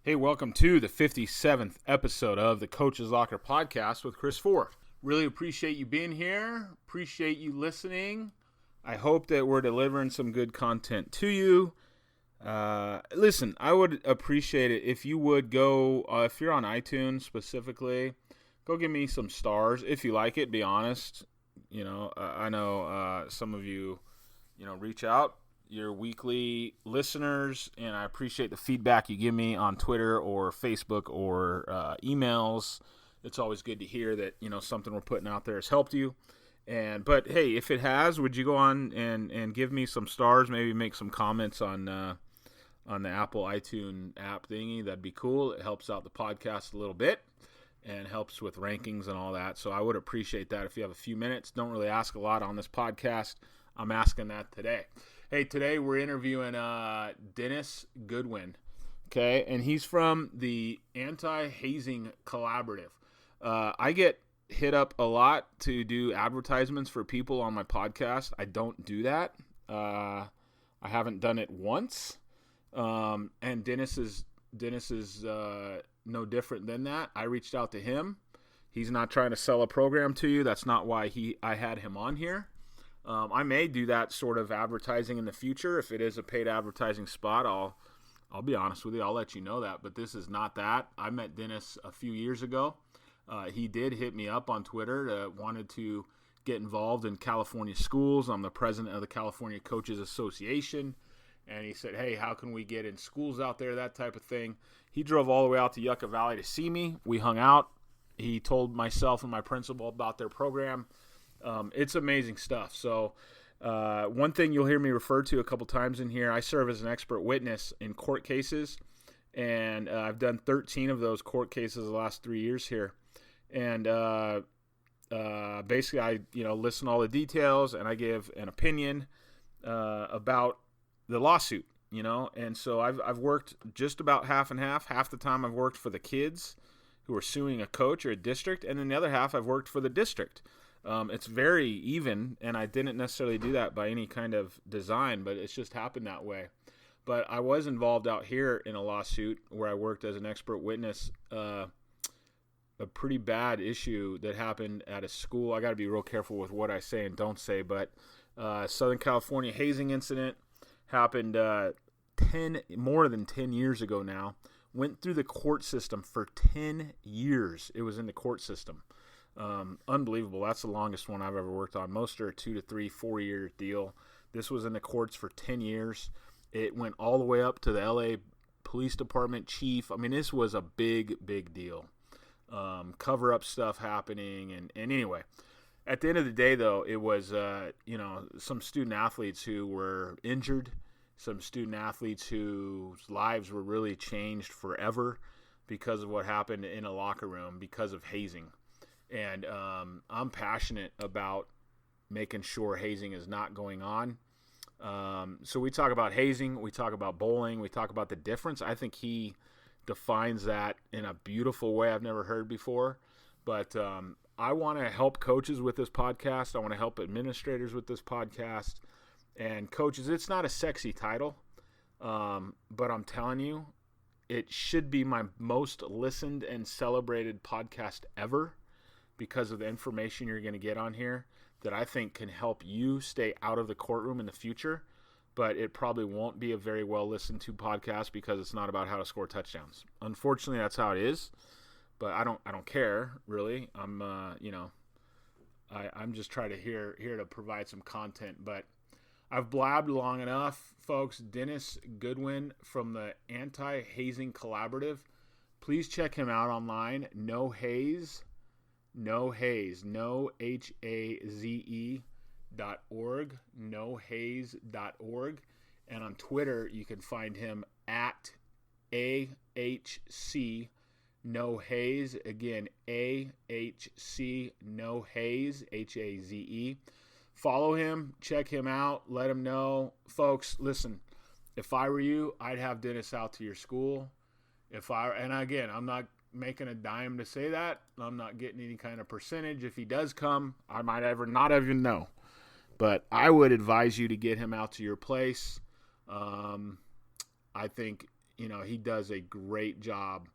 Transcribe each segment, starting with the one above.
Hey, welcome to the 57th episode of the Coach's Locker podcast with Chris Fore. Really appreciate you being here. Appreciate you listening. I hope that we're delivering some good content to you. Listen, I would appreciate it if you would go, if you're on iTunes specifically, go give me some stars. If you like it, be honest. I know some of you, reach out. Your weekly listeners, and I appreciate the feedback you give me on Twitter or Facebook or emails. It's always good to hear that something we're putting out there has helped you. But hey, if it has, would you go on and give me some stars? Maybe make some comments on the Apple iTunes app thingy. That'd be cool. It helps out the podcast a little bit and helps with rankings and all that. So I would appreciate that if you have a few minutes. Don't really ask a lot on this podcast. I'm asking that today. Hey, today we're interviewing Dennis Goodwin, okay? And he's from the Anti Hazing Collaborative. I get hit up a lot to do advertisements for people on my podcast. I don't do that. I haven't done it once. And Dennis is no different than that. I reached out to him. He's not trying to sell a program to you. That's not why I had him on here. I may do that sort of advertising in the future. If it is a paid advertising spot, I'll be honest with you. I'll let you know that. But this is not that. I met Dennis a few years ago. He did hit me up on Twitter. Wanted to get involved in California schools. I'm the president of the California Coaches Association. And he said, hey, how can we get in schools out there, that type of thing. He drove all the way out to Yucca Valley to see me. We hung out. He told myself and my principal about their program. It's amazing stuff. So one thing you'll hear me refer to a couple times in here, I serve as an expert witness in court cases, and I've done 13 of those court cases the last 3 years here. And basically I listen to all the details, and I give an opinion about the lawsuit, and so I've worked just about half and half. Half the time I've worked for the kids who are suing a coach or a district, and then the other half I've worked for the district. It's very even, and I didn't necessarily do that by any kind of design, but it's just happened that way. But I was involved out here in a lawsuit where I worked as an expert witness, a pretty bad issue that happened at a school. I got to be real careful with what I say and don't say, but Southern California hazing incident happened more than 10 years ago now. Went through the court system for 10 years. It was in the court system. Unbelievable. That's the longest one I've ever worked on. Most are a 2 to 3, 4 year deal. This was in the courts for 10 years. It went all the way up to the LA Police Department chief. I mean, this was a big deal. Cover up stuff happening. And anyway, at the end of the day, though, it was, some student athletes who were injured, some student athletes whose lives were really changed forever because of what happened in a locker room because of hazing. And I'm passionate about making sure hazing is not going on. So we talk about hazing, we talk about bowling, we talk about the difference. I think he defines that in a beautiful way I've never heard before. But I want to help coaches with this podcast. I want to help administrators with this podcast. And coaches, it's not a sexy title, but I'm telling you, it should be my most listened and celebrated podcast ever, because of the information you're going to get on here that I think can help you stay out of the courtroom in the future. But it probably won't be a very well listened to podcast because it's not about how to score touchdowns. Unfortunately, that's how it is. But I don't care really. I'm I'm just trying to here to provide some content. But I've blabbed long enough, folks. Dennis Goodwin from the Anti Hazing Collaborative. Please check him out online. No Haze, Haze, nohaze.org, nohaze.org. And on Twitter, you can find him at AHC No Haze. Again, AHC No Haze, Haze. Follow him, check him out, let him know. Folks, listen, if I were you, I'd have Dennis out to your school. And again, I'm not making a dime to say that. I'm not getting any kind of percentage. If he does come, I might ever not even know. But I would advise you to get him out to your place. I think he does a great job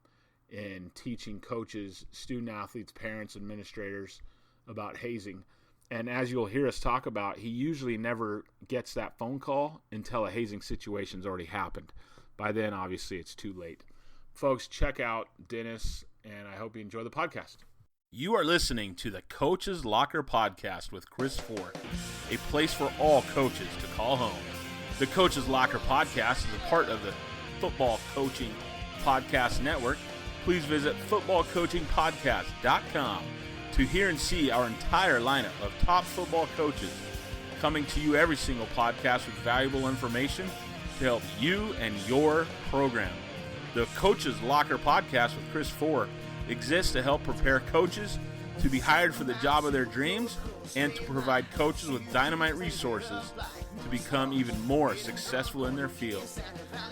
in teaching coaches, student athletes, parents, administrators about hazing. And as you'll hear us talk about, he usually never gets that phone call until a hazing situation's already happened. By then, obviously, it's too late. Folks, check out Dennis, and I hope you enjoy the podcast. You are listening to the Coach's Locker Podcast with Chris Fore, a place for all coaches to call home. The Coach's Locker Podcast is a part of the Football Coaching Podcast Network. Please visit footballcoachingpodcast.com to hear and see our entire lineup of top football coaches coming to you every single podcast with valuable information to help you and your program. The Coach's Locker Podcast with Chris Fore exists to help prepare coaches to be hired for the job of their dreams and to provide coaches with dynamite resources to become even more successful in their field.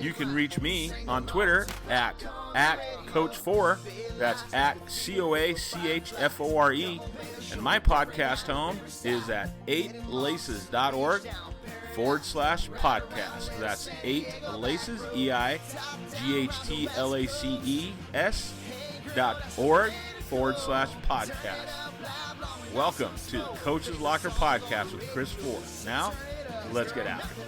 You can reach me on Twitter at Coach Fore. That's at COACHFORE. And my podcast home is at 8laces.org/podcast. That's 8laces, EIGHTLACES.org/podcast. Welcome to the Coach's Locker Podcast with Chris Fore. Now, let's get after it.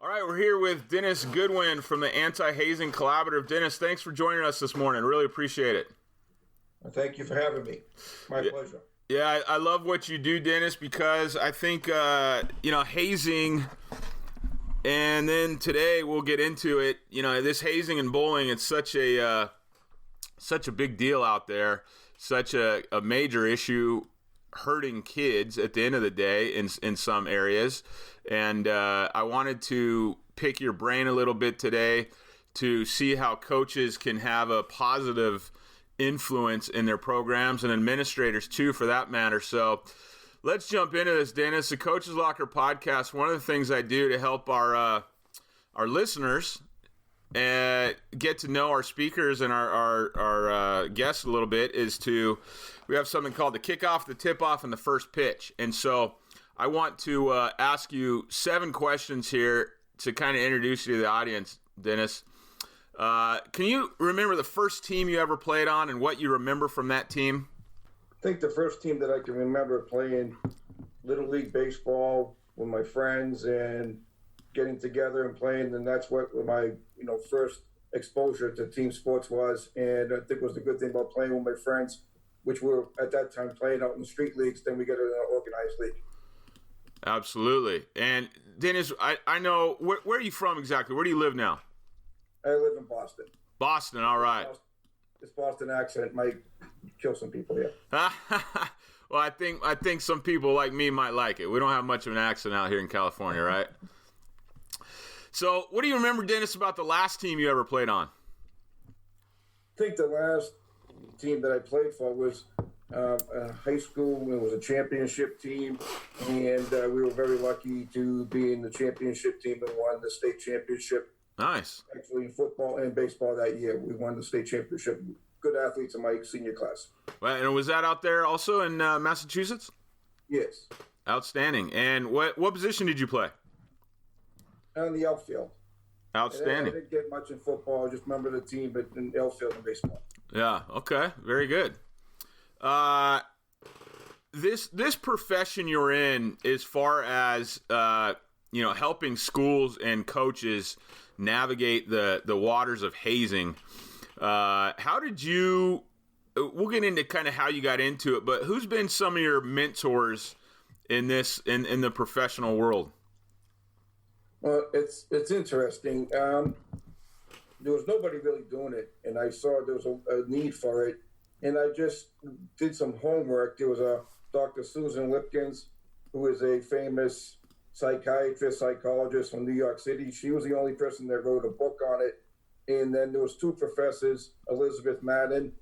All right, we're here with Dennis Goodwin from the Anti Hazing Collaborative. Dennis, thanks for joining us this morning. Really appreciate it. Thank you for having me. My pleasure. Yeah, I love what you do, Dennis, because I think, hazing, and then today we'll get into it. This hazing and bullying, it's such a big deal out there, such a major issue, hurting kids at the end of the day in some areas. And I wanted to pick your brain a little bit today to see how coaches can have a positive influence in their programs, and administrators too, for that matter. So let's jump into this, Dennis. The Coach's Locker Podcast, one of the things I do to help our listeners get to know our speakers and our guests a little bit is we have something called the kickoff, the tip-off, and the first pitch. And so I want to ask you 7 questions here to kind of introduce you to the audience, Dennis. Can you remember the first team you ever played on and what you remember from that team? I think the first team that I can remember playing Little League baseball with my friends and getting together and playing, and that's what my first exposure to team sports was. And I think it was the good thing about playing with my friends, which were at that time playing out in the street leagues, then we got an organized league. Absolutely. And Dennis, I know, where are you from exactly? Where do you live now? I live in Boston. Boston, all right. This Boston accent might kill some people here. Well, I think some people like me might like it. We don't have much of an accent out here in California, right? So what do you remember, Dennis, about the last team you ever played on? I think the last team that I played for was high school. It was a championship team, and we were very lucky to be in the championship team and won the state championship. Nice. Actually, in football and baseball that year, we won the state championship. Good athletes in my senior class. Well, and was that out there also in Massachusetts? Yes. Outstanding. And what position did you play? On the outfield. Outstanding. I didn't get much in football. I just remember the team, but in outfield and baseball. Yeah. Okay. Very good. This profession you're in, as far as helping schools and coaches navigate the waters of hazing. How did you? We'll get into kind of how you got into it, but who's been some of your mentors in this in the professional world? Well, it's interesting. There was nobody really doing it, and I saw there was a need for it, and I just did some homework. There was a Dr. Susan Lipkins, who is a famous psychiatrist, psychologist from New York City. She was the only person that wrote a book on it. And then there was 2 professors, Elizabeth Madden,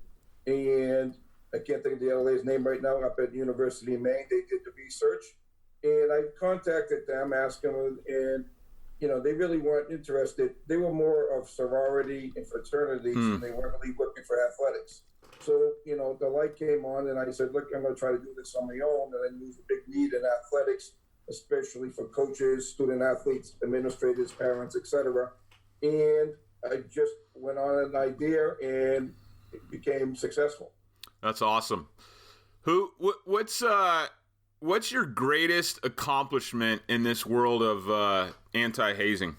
and I can't think of the other lady's name right now, up at University of Maine. They did the research. And I contacted them, asked them, and, they really weren't interested. They were more of sorority and fraternities, and they weren't really looking for athletics. So, the light came on, and I said, look, I'm going to try to do this on my own. And I knew there's a big need in athletics, especially for coaches, student athletes, administrators, parents, etc. And I just went on an idea, and it became successful. That's awesome. What's your greatest accomplishment in this world of anti-hazing,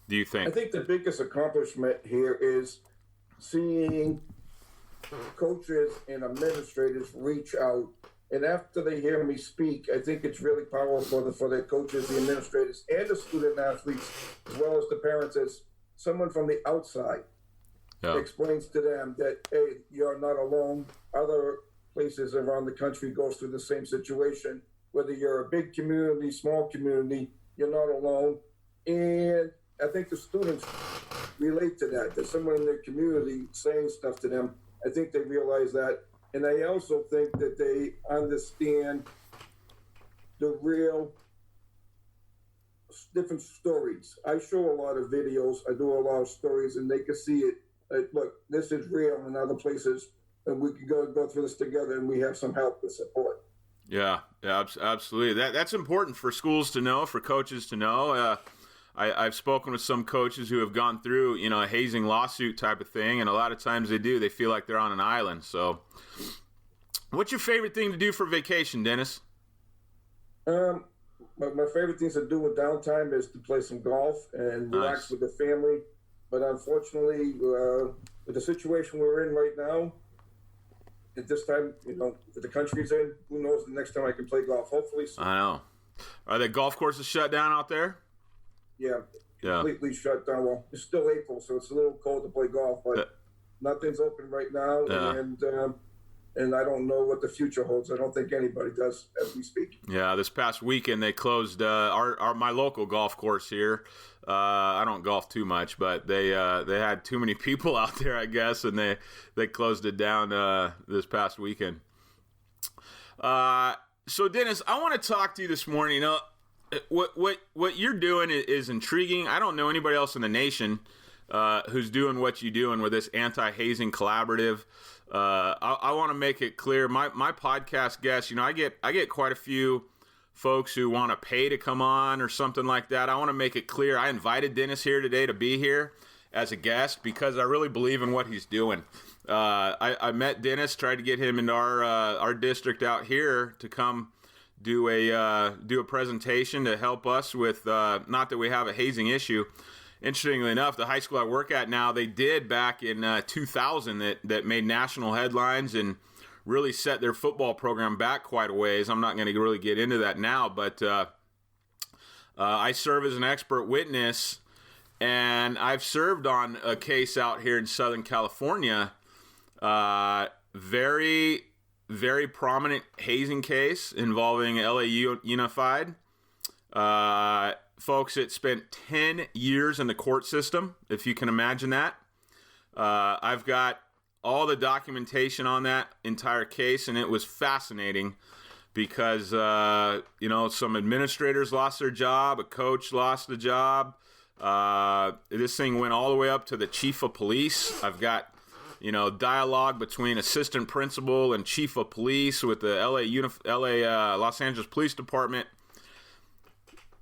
do you think? I think the biggest accomplishment here is seeing coaches and administrators reach out. And after they hear me speak, I think it's really powerful for the coaches, the administrators, and the student athletes, as well as the parents, as someone from the outside explains to them that, hey, you're not alone. Other places around the country goes through the same situation. Whether you're a big community, small community, you're not alone. And I think the students relate to that. There's someone in their community saying stuff to them. I think they realize that. And I also think that they understand the real different stories. I show a lot of videos. I do a lot of stories, and they can see it. Look, this is real in other places, and we can go through this together, and we have some help and support. Yeah, absolutely. That's important for schools to know, for coaches to know. I've spoken with some coaches who have gone through, a hazing lawsuit type of thing, and a lot of times they feel like they're on an island. So, what's your favorite thing to do for vacation, Dennis? My favorite things to do with downtime is to play some golf and relax with the family. But unfortunately, with the situation we're in right now, at this time, the country's in, who knows the next time I can play golf. Hopefully soon. I know. Are the golf courses shut down out there? Yeah, completely shut down. Well, it's still April, so it's a little cold to play golf, but nothing's open right now, and I don't know what the future holds. I don't think anybody does as we speak. Yeah, this past weekend they closed my local golf course here. I don't golf too much, but they had too many people out there, I guess, and they closed it down this past weekend. So Dennis, I want to talk to you this morning. What you're doing is intriguing. I don't know anybody else in the nation who's doing what you're doing with this Anti Hazing Collaborative. I want to make it clear. My podcast guests, I get quite a few folks who want to pay to come on or something like that. I want to make it clear. I invited Dennis here today to be here as a guest because I really believe in what he's doing. I met Dennis, tried to get him into our district out here to come do a presentation to help us with, not that we have a hazing issue. Interestingly enough, the high school I work at now, they did back in 2000 that made national headlines and really set their football program back quite a ways. I'm not going to really get into that now, but I serve as an expert witness, and I've served on a case out here in Southern California, very, very prominent hazing case involving LA Unified. Folks, it spent 10 years in the court system, if you can imagine that. I've got all the documentation on that entire case, and it was fascinating because, some administrators lost their job, a coach lost the job. This thing went all the way up to the chief of police. I've got, dialogue between assistant principal and chief of police with the Los Angeles Police Department.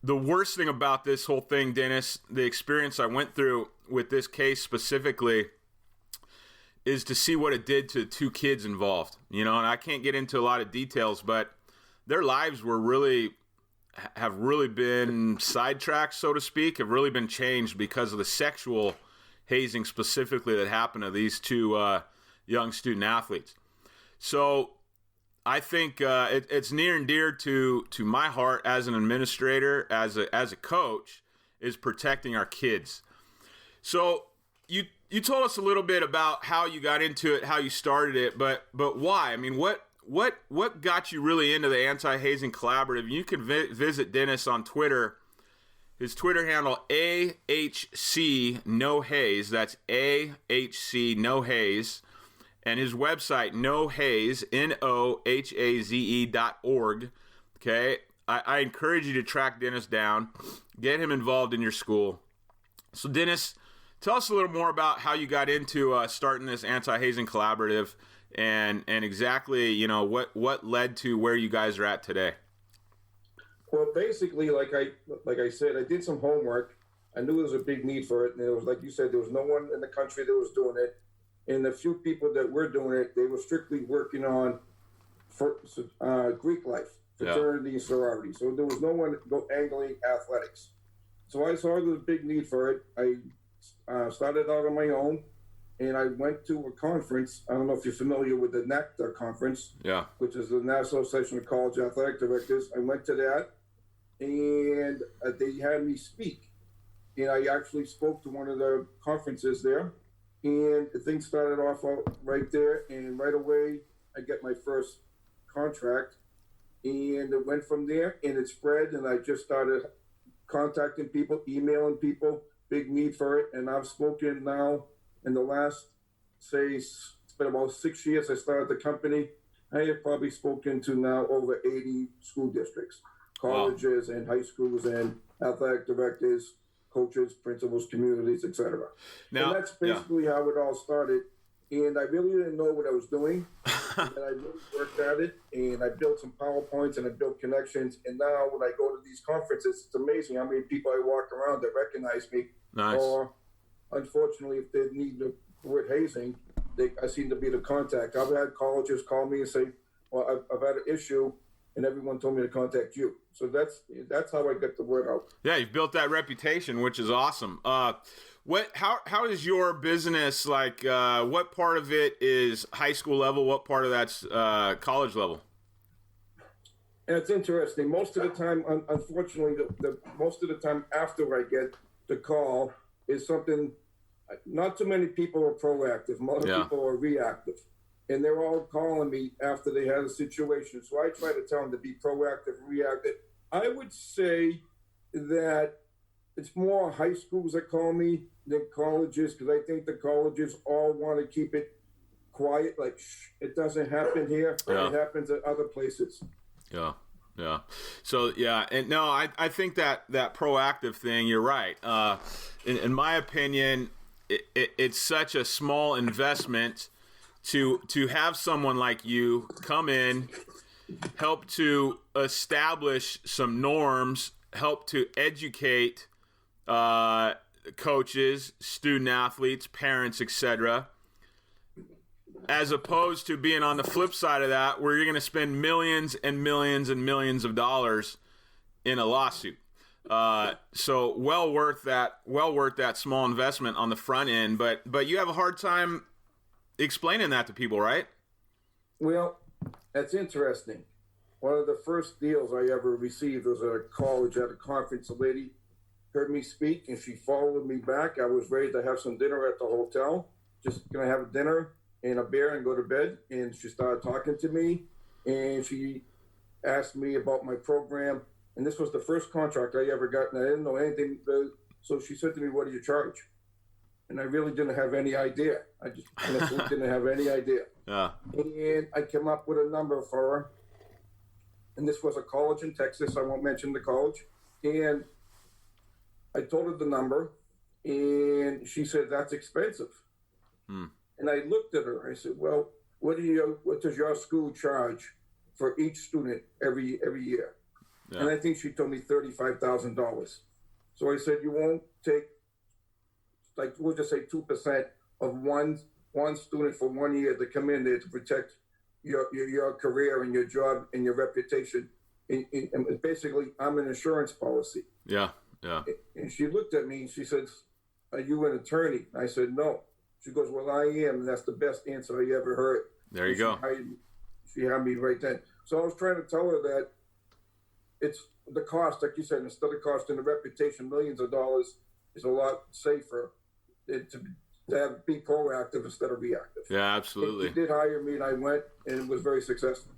The worst thing about this whole thing, Dennis, the experience I went through with this case specifically, is to see what it did to two kids involved. And I can't get into a lot of details, but their lives have really been sidetracked, so to speak, have really been changed because of the sexual hazing specifically that happened to these two young student athletes. So I think it's near and dear to my heart as an administrator, as a coach, is protecting our kids. So you told us a little bit about how you got into it, how you started it, but why? I mean, what got you really into the Anti Hazing Collaborative? You can visit Dennis on Twitter. His Twitter handle, AHC No Haze. That's AHC No Haze. And his website, nohaze, NOHAZE.org. Okay. I encourage you to track Dennis down, get him involved in your school. So Dennis, tell us a little more about how you got into starting this Anti Hazing Collaborative, and exactly what led to where you guys are at today. Well, basically, like I said, I did some homework. I knew there was a big need for it, and it was like you said, there was no one in the country that was doing it, and the few people that were doing it, they were strictly working on Greek life, fraternity, and sorority. So there was no one angling athletics. So I saw there was a big need for it. I started out on my own, and I went to a conference. I don't know if you're familiar with the NACDA conference, which is the National Association of College Athletic Directors. I went to that, and they had me speak. And I actually spoke to one of the conferences there, and things started off right there. And right away, I get my first contract, and it went from there, and it spread. And I just started contacting people, emailing people, big need for it. And I've spoken now in the last, say, it's been about 6 years I started the company. I have probably spoken to now over 80 school districts, colleges, and high schools, and athletic directors, coaches, principals, communities, etc. And that's basically how it all started. And I really didn't know what I was doing. And I really worked at it, and I built some PowerPoints, and I built connections. And now when I go to these conferences, it's amazing how many people I walk around that recognize me. Nice. Or, unfortunately, if they need the word hazing, I seem to be the contact. I've had colleges call me and say, well, I've had an issue, and everyone told me to contact you. So that's how I get the word out. Yeah, you've built that reputation, which is awesome. How is your business like? What part of it is high school level? What part of that's college level? And it's interesting. Most of the time, unfortunately, most of the time after I get the call is something. Not too many people are proactive. Most people are reactive. And they're all calling me after they had a situation. So I try to tell them to be proactive, reactive. I would say that it's more high schools that call me than colleges, because I think the colleges all want to keep it quiet. Like, it doesn't happen here. It happens at other places. Yeah. So, and no, I think that proactive thing, you're right. In my opinion, it's such a small investment to have someone like you come in, help to establish some norms, help to educate coaches, student athletes, parents, etc., as opposed to being on the flip side of that, where you're going to spend millions and millions and millions of dollars in a lawsuit. So well worth that small investment on the front end, but you have a hard time explaining that to people, right? Well, that's interesting. One of the first deals I ever received was at a college at a conference. A lady heard me speak, and she followed me back. I was ready to have some dinner at the hotel, just going to have a dinner and a beer and go to bed. And she started talking to me, and she asked me about my program. And this was the first contract I ever got, and I didn't know anything. So she said to me, "What do you charge?" And I really didn't have any idea. I just honestly didn't have any idea. Yeah. And I came up with a number for her. And this was a college in Texas. I won't mention the college. And I told her the number, and she said, "That's expensive." And I looked at her. I said, "Well, what does your school charge for each student every year?" Yeah. And I think she told me $35,000. So I said, "You won't take, like, we'll just say 2% of one student for 1 year to come in there to protect your career and your job and your reputation. And basically, I'm an insurance policy." Yeah. And she looked at me and she said, "Are you an attorney?" I said, "No." She goes, "Well, I am." And that's the best answer I ever heard. There you go. She had me right then. So I was trying to tell her that it's the cost, like you said, instead of costing the reputation millions of dollars, is a lot safer to be proactive instead of reactive. Yeah, absolutely. She did hire me, and I went, and it was very successful.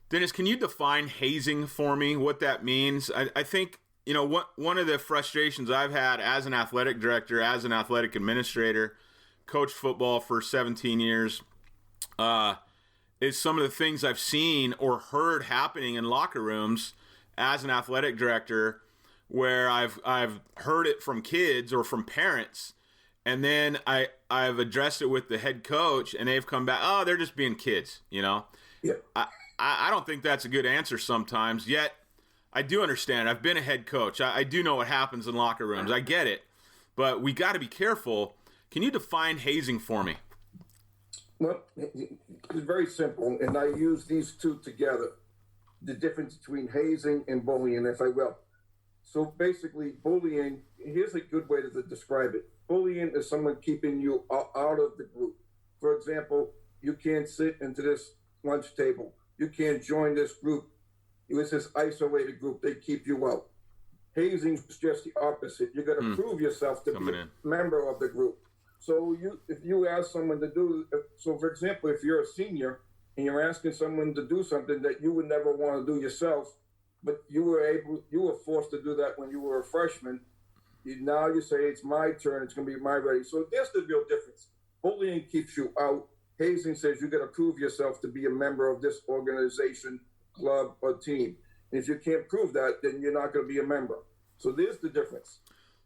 Dennis, can you define hazing for me, what that means? I think, one of the frustrations I've had as an athletic director, as an athletic administrator, coached football for 17 years, is some of the things I've seen or heard happening in locker rooms as an athletic director where I've heard it from kids or from parents, and then I've addressed it with the head coach, and they've come back, oh, they're just being kids, you know? Yeah. I don't think that's a good answer sometimes, yet I do understand. I've been a head coach. I do know what happens in locker rooms. I get it. But we got to be careful. Can you define hazing for me? Well, it's very simple, and I use these two together. The difference between hazing and bullying, if I will. So basically, bullying, here's a good way to describe it. Bullying is someone keeping you out of the group. For example, you can't sit into this lunch table. You can't join this group. It's this isolated group. They keep you out. Hazing is just the opposite. You got to prove yourself to be a member of the group. So if you ask someone to do, so for example, if you're a senior and you're asking someone to do something that you would never want to do yourself, but you were forced to do that when you were a freshman. Now you say, it's my turn, it's going to be my ready. So there's the real difference. Bullying keeps you out. Hazing says you got to prove yourself to be a member of this organization, club, or team. And if you can't prove that, then you're not going to be a member. So there's the difference.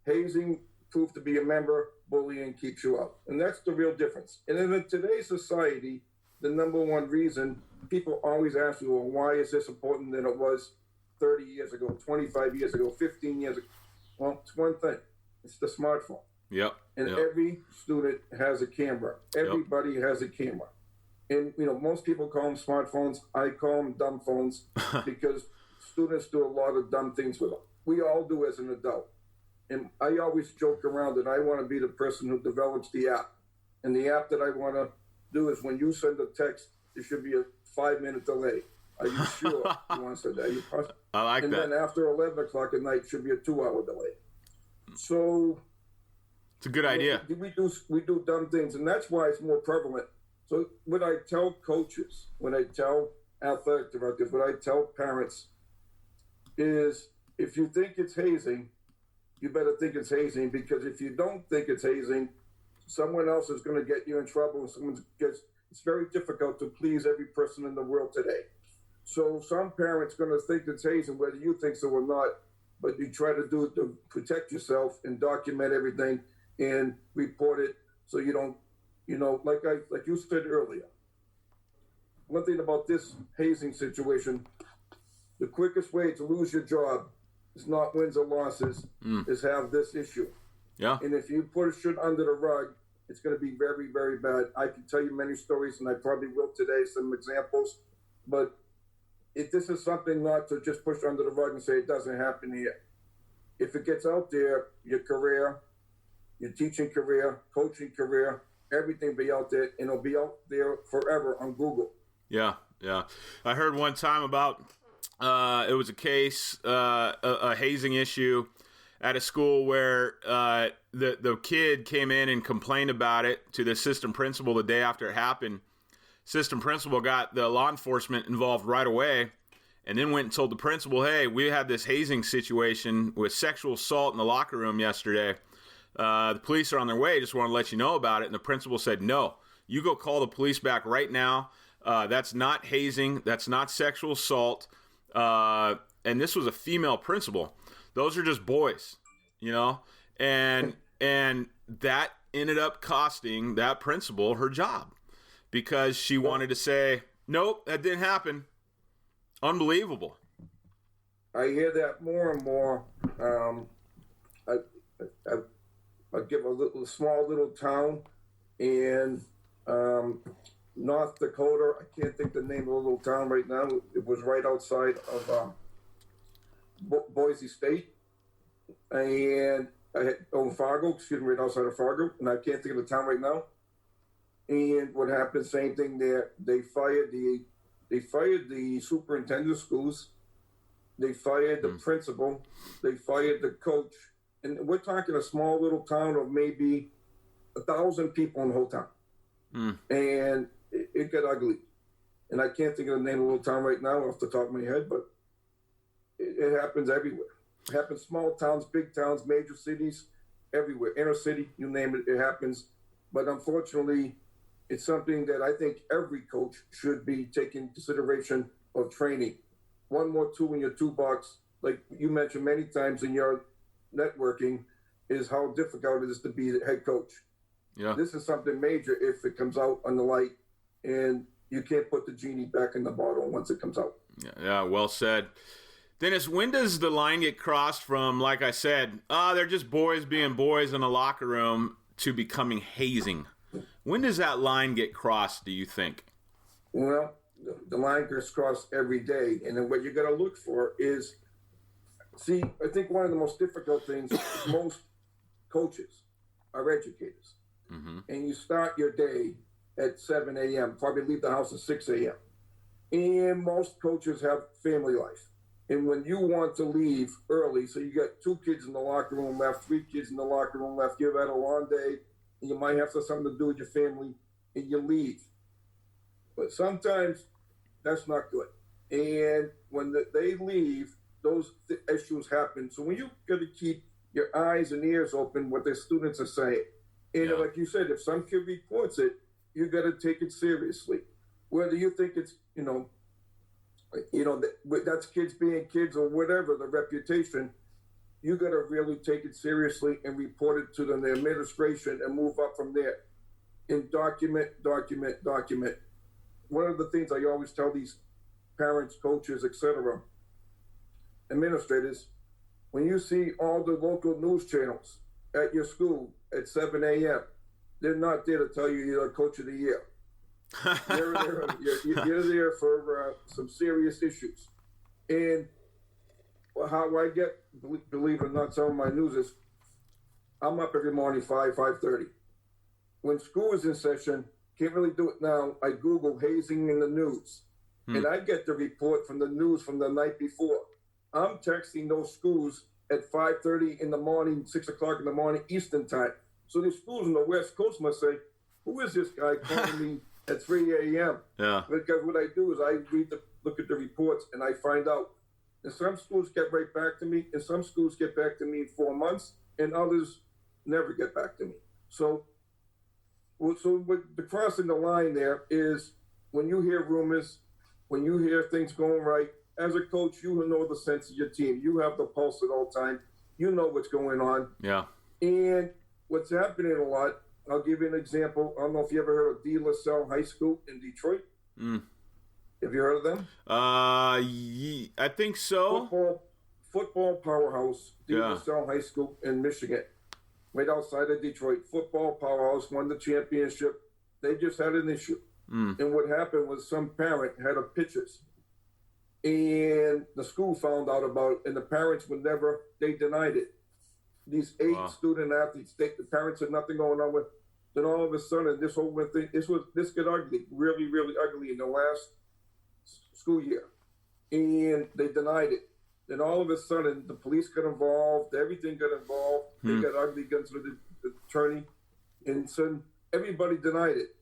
Hazing, prove to be a member, bullying keeps you out. And that's the real difference. And in today's society, the number one reason people always ask you, well, why is this important than it was 30 years ago, 25 years ago, 15 years ago? Well, it's one thing. It's the smartphone. Yep. And every student has a camera. Everybody has a camera. And, most people call them smartphones. I call them dumb phones because students do a lot of dumb things with them. We all do as an adult. And I always joke around that I want to be the person who develops the app. And the app that I want to do is when you send a text, there should be a 5-minute delay. Are you sure you want to say that? I like that. And then after 11 o'clock at night should be a 2-hour delay. So it's a good idea. We do dumb things, and that's why it's more prevalent. So what I tell coaches, when I tell athletic directors, what I tell parents is if you think it's hazing, you better think it's hazing, because if you don't think it's hazing, someone else is going to get you in trouble, and it's very difficult to please every person in the world today. So some parents going to think it's hazing, whether you think so or not, but you try to do it to protect yourself and document everything and report it so you don't, like you said earlier. One thing about this hazing situation, the quickest way to lose your job is not wins or losses, is have this issue. Yeah. And if you push it under the rug, it's going to be very, very bad. I can tell you many stories, and I probably will today, some examples, but this is something not to just push under the rug and say it doesn't happen here. If it gets out there, your career, your teaching career, coaching career, everything be out there, and it'll be out there forever on Google. Yeah. I heard one time about it was a case, a hazing issue at a school where the kid came in and complained about it to the assistant principal the day after it happened. Assistant principal got the law enforcement involved right away, and then went and told the principal, hey, we had this hazing situation with sexual assault in the locker room yesterday. The police are on their way. Just want to let you know about it. And the principal said, no, you go call the police back right now. That's not hazing. That's not sexual assault. And this was a female principal. Those are just boys, and that ended up costing that principal her job because she wanted to say, nope, that didn't happen. Unbelievable. I hear that more and more. I give a small little town in North Dakota. I can't think the name of the little town right now. It was right outside of Boise State, and I had Fargo, right outside of Fargo, and I can't think of the town right now. And what happened? Same thing there. They fired the superintendent of schools. They fired the principal. They fired the coach. And we're talking a small little town of maybe 1,000 people in the whole town. And it got ugly. And I can't think of the name of the little town right now off the top of my head, but it happens everywhere. It happens small towns, big towns, major cities, everywhere. Inner city, you name it, it happens. But unfortunately, it's something that I think every coach should be taking consideration of training. one more tool in your toolbox, like you mentioned many times in your networking, is how difficult it is to be the head coach. Yeah. This is something major if it comes out on the light, and you can't put the genie back in the bottle once it comes out. Yeah, well said. Dennis, when does the line get crossed from, like I said, they're just boys being boys in a locker room to becoming hazing? When does that line get crossed, do you think? Well, the line gets crossed every day. And then what you got to look for is, see, I think one of the most difficult things is most coaches are educators. Mm-hmm. And you start your day at 7 a.m., probably leave the house at 6 a.m. And most coaches have family life. And when you want to leave early, so you got 2 kids in the locker room left, 3 kids in the locker room left, you've had a long day, and you might have something to do with your family, and you leave. But sometimes that's not good. And when they leave, those issues happen. So when you got to keep your eyes and ears open what the students are saying. And like you said, if some kid reports it, you got to take it seriously. Whether you think it's, that's kids being kids or whatever, the reputation, you got to really take it seriously and report it to the administration and move up from there. And document. One of the things I always tell these parents, coaches, etc., administrators, when you see all the local news channels at your school at 7 a.m., they're not there to tell you you're the coach of the year. You're there for some serious issues. And how I get, believe it or not, some of my news is I'm up every morning 5:30. When school is in session, can't really do it now, I Google hazing in the news. And I get the report from the news from the night before. I'm texting those schools at 5:30 in the morning, 6 o'clock in the morning, Eastern time. So the schools in the West Coast must say, who is this guy calling me at 3 a.m.? Yeah. Because what I do is I look at the reports and I find out. And some schools get right back to me, and some schools get back to me in 4 months, and others never get back to me. So what the crossing the line there is when you hear rumors, when you hear things going right, as a coach, you know the sense of your team. You have the pulse at all time. You know what's going on. Yeah. And what's happening a lot, I'll give you an example. I don't know if you ever heard of De La Salle High School in Detroit. Have you heard of them? I think so. Football powerhouse, De La Salle High School in Michigan, right outside of Detroit. Football powerhouse, won the championship. They just had an issue. And what happened was some parent had a pictures. And the school found out about it, and the parents they denied it. These 8 student athletes, the parents had nothing going on with. Then all of a sudden, this whole thing, this got ugly, really, really ugly in the last school year. And they denied it. Then all of a sudden, the police got involved, everything got involved. They got ugly, got to the attorney, and so everybody denied it.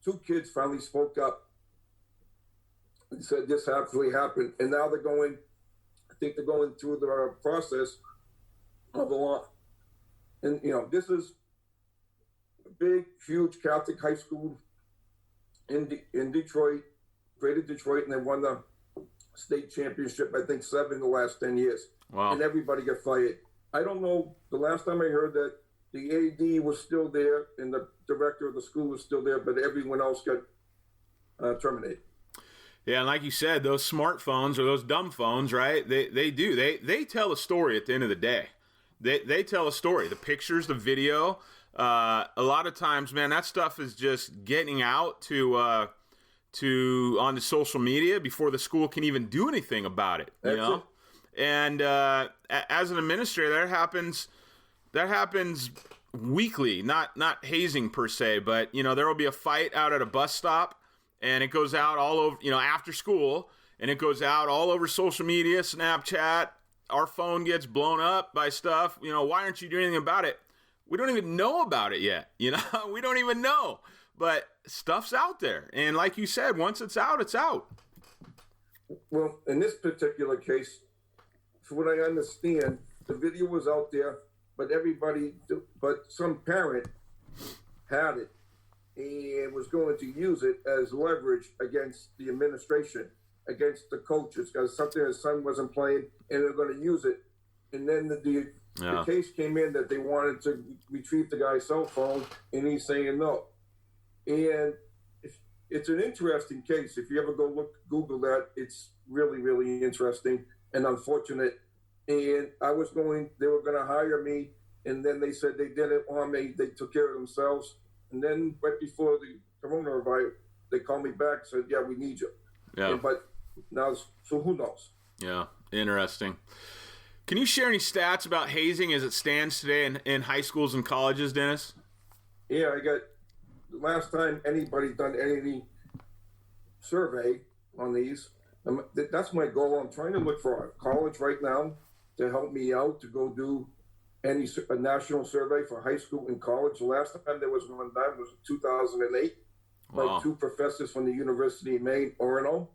2 kids finally spoke up and said this actually happened. And now they're going through the process of the law. And, this is a big, huge Catholic high school in Detroit, greater Detroit, and they won the state championship, I think 7 in the last 10 years. Wow. And everybody got fired. I don't know, the last time I heard that the AD was still there and the director of the school was still there, but everyone else got terminated. Yeah, and like you said, those smartphones or those dumb phones, right? They tell a story at the end of the day. They tell a story. The pictures, the video. A lot of times, man, that stuff is just getting out to onto social media before the school can even do anything about it. You know? And as an administrator, that happens weekly. Not hazing per se, but there will be a fight out at a bus stop. And it goes out all over, after school, and it goes out all over social media, Snapchat. Our phone gets blown up by stuff. Why aren't you doing anything about it? We don't even know about it yet. We don't even know. But stuff's out there. And like you said, once it's out, it's out. Well, in this particular case, from what I understand, the video was out there, but some parent had it and was going to use it as leverage against the administration. against the coaches because something his son wasn't playing, and they're going to use it. And then the case came in that they wanted to retrieve the guy's cell phone, and he's saying no. And it's an interesting case. If you ever Google that, it's really, really interesting and unfortunate. And they were going to hire me, and then they said they didn't want me. They took care of themselves. And then right before the coronavirus, they called me back and said, yeah, we need you. Yeah. But now, so who knows? Yeah, interesting. Can you share any stats about hazing as it stands today in high schools and colleges, Dennis? Yeah, the last time anybody done any survey on these, that's my goal. I'm trying to look for a college right now to help me out to go do a national survey for high school and college. The last time there was one done was in 2008 by two professors from the University of Maine, Orono.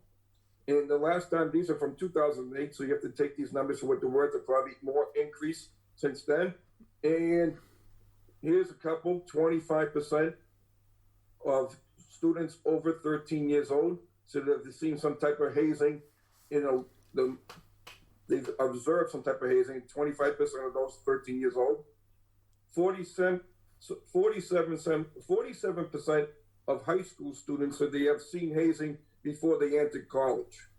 And the last time, these are from 2008, so you have to take these numbers for what they're worth. They're probably more increase since then. And here's a couple, 25% of students over 13 years old said that they've seen some type of hazing. They've observed some type of hazing. 25% of those 13 years old. 47% of high school students said they have seen hazing before they entered college.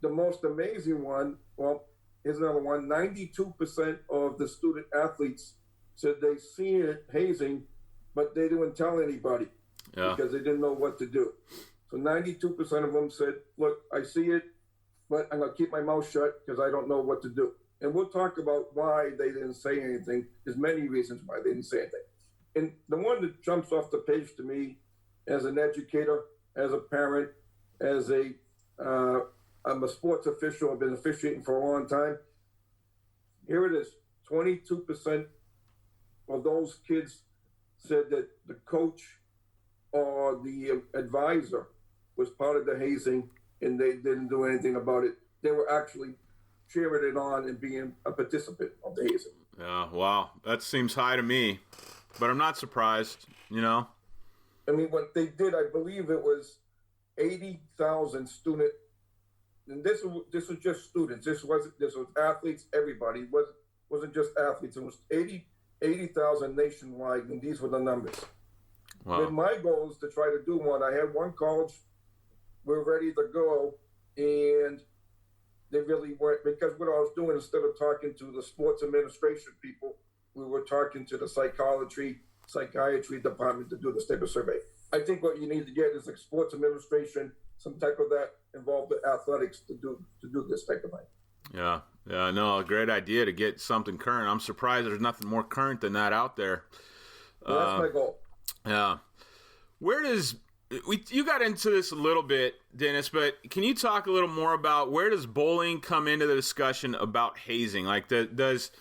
The most amazing one, well, here's another one. 92% of the student athletes said they've seen hazing, but they didn't tell anybody because they didn't know what to do. So 92% of them said, look, I see it, but I'm going to keep my mouth shut because I don't know what to do. And we'll talk about why they didn't say anything. There's many reasons why they didn't say anything. And the one that jumps off the page to me as an educator, as a parent, as I'm a sports official, I've been officiating for a long time. Here it is, 22% of those kids said that the coach or the advisor was part of the hazing and they didn't do anything about it. They were actually cheering it on and being a participant of the hazing. Yeah, wow. That seems high to me, but I'm not surprised, you know? I mean, what they did, I believe it was 80,000 student, and this was just students. This was athletes, everybody. It wasn't just athletes. It was 80,000 nationwide, and these were the numbers. Wow. And my goal is to try to do one. I had one college, we're ready to go, and they really weren't, because what I was doing, instead of talking to the sports administration people, we were talking to the psychiatry department to do this type of survey. I think what you need to get is like sports administration, some type of that involved with athletics to do this type of thing. Yeah, no, a great idea to get something current. I'm surprised there's nothing more current than that out there. Well, that's my goal. Yeah. You got into this a little bit, Dennis, but can you talk a little more about where does bullying come into the discussion about hazing? Like, does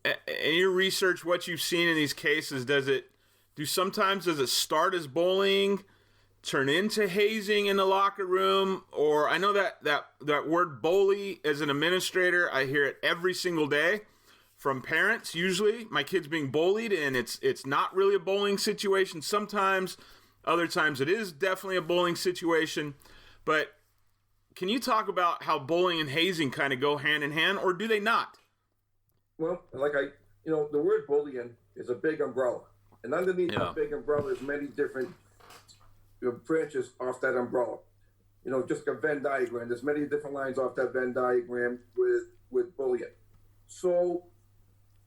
in your research, what you've seen in these cases, does it start as bullying, turn into hazing in the locker room? Or I know that word bully, as an administrator, I hear it every single day from parents. Usually my kid's being bullied, and it's not really a bullying situation sometimes. Other times it is definitely a bullying situation. But can you talk about how bullying and hazing kind of go hand in hand, or do they not? Well, the word bullying is a big umbrella. And underneath that big umbrella is many different branches off that umbrella. Just like a Venn diagram. There's many different lines off that Venn diagram with bullying. So,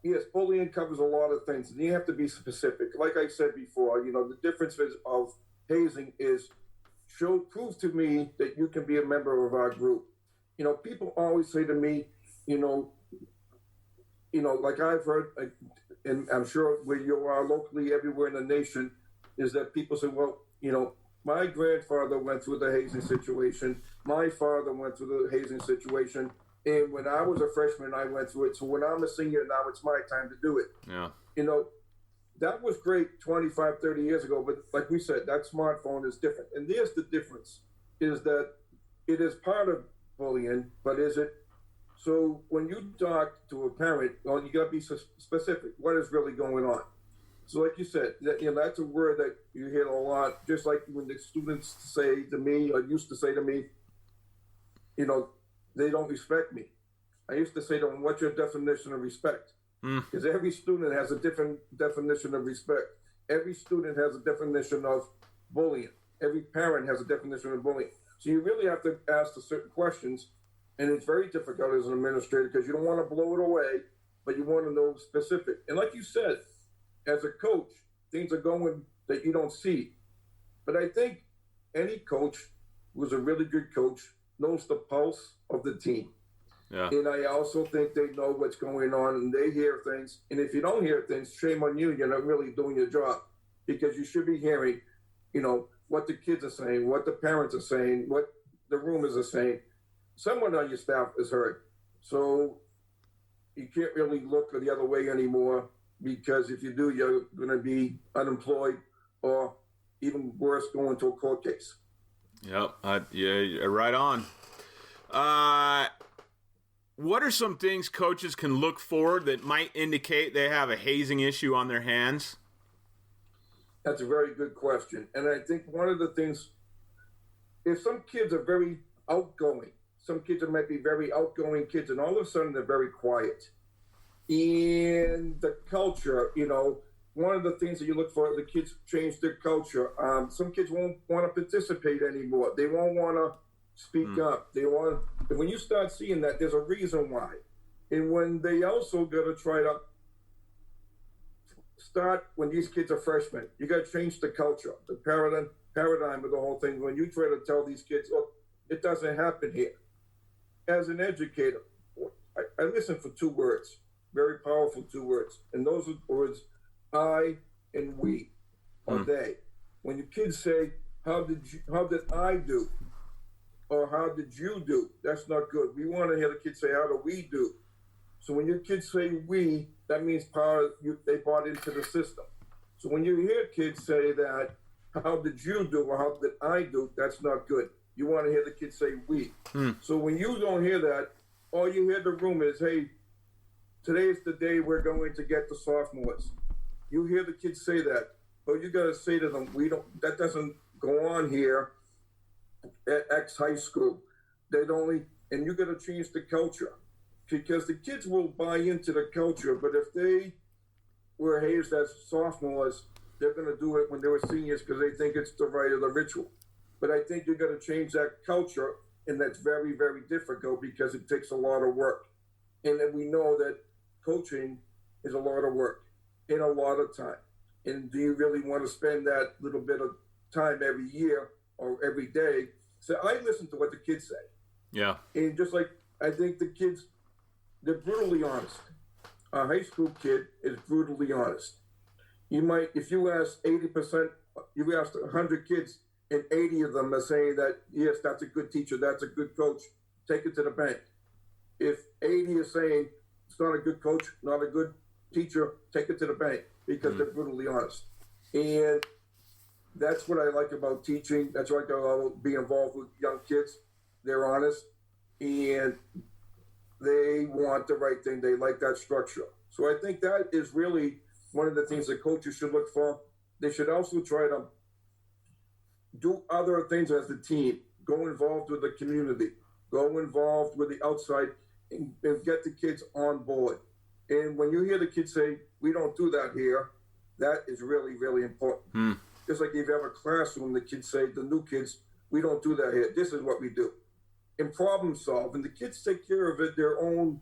yes, bullying covers a lot of things. And you have to be specific. Like I said before, the differences of hazing is prove to me that you can be a member of our group. People always say to me, like I've heard, and I'm sure where you are locally everywhere in the nation, is that people say, well, my grandfather went through the hazing situation. My father went through the hazing situation. And when I was a freshman, I went through it. So when I'm a senior now, it's my time to do it. Yeah. That was great 25, 30 years ago. But like we said, that smartphone is different. And there's the difference, is that it is part of bullying, but is it? So when you talk to a parent, well, you got to be specific. What is really going on? So, like you said, that's a word that you hear a lot. Just like when the students say to me, or used to say to me, they don't respect me. I used to say to them, "What's your definition of respect?" Because every student has a different definition of respect. Every student has a definition of bullying. Every parent has a definition of bullying. So you really have to ask the certain questions, and it's very difficult as an administrator because you don't want to blow it away, but you want to know specific. And like you said, as a coach, things are going that you don't see. But I think any coach who's a really good coach knows the pulse of the team. Yeah. And I also think they know what's going on and they hear things. And if you don't hear things, shame on you. You're not really doing your job, because you should be hearing, what the kids are saying, what the parents are saying, what the roomers are saying. Someone on your staff is hurt. So you can't really look the other way anymore, because if you do, you're going to be unemployed or even worse, going to a court case. Yep. Yeah, right on. What are some things coaches can look for that might indicate they have a hazing issue on their hands? That's a very good question. And I think one of the things, if some kids are very outgoing, some kids might be very outgoing kids, and all of a sudden they're very quiet. In the culture, one of the things that you look for, the kids change their culture. Some kids won't want to participate anymore. They won't want to speak up. And when you start seeing that, there's a reason why. And when they also got to try to start, when these kids are freshmen, you got to change the culture, the paradigm of the whole thing. When you try to tell these kids, look, it doesn't happen here. As an educator, I listen for two words, very powerful two words. And those are words, I and we, or they. When your kids say, how did I do? Or how did you do? That's not good. We want to hear the kids say, how do we do? So when your kids say we, that means they bought into the system. So when you hear kids say that, how did you do or how did I do, that's not good. You want to hear the kids say we. So when you don't hear that, all you hear the room is, hey, today's the day we're going to get the sophomores. You hear the kids say that, but you got to say to them, that doesn't go on here at X high school. And you got to change the culture, because the kids will buy into the culture, but if they were hazed as sophomores, they're going to do it when they were seniors because they think it's the right of the ritual. But I think you got to change that culture, and that's very, very difficult because it takes a lot of work. And then we know that coaching is a lot of work and a lot of time. And do you really want to spend that little bit of time every year or every day? So I listen to what the kids say. Yeah. And just like, I think the kids, they're brutally honest. A high school kid is brutally honest. You might, if you ask 80%, you asked 100 kids, and 80 of them are saying that, yes, that's a good teacher, that's a good coach, take it to the bank. If 80 are saying it's not a good coach, not a good teacher, take it to the bank, because they're brutally honest. And that's what I like about teaching. That's what I like about being involved with young kids. They're honest, and they want the right thing. They like that structure. So I think that is really one of the things that coaches should look for. They should also try to do other things as a team, go involved with the community, go involved with the outside, and get the kids on board. And when you hear the kids say, we don't do that here, that is really, really important. Just like if you have a classroom, the kids say, the new kids, we don't do that here. This is what we do. And problem solve. And the kids take care of it their own.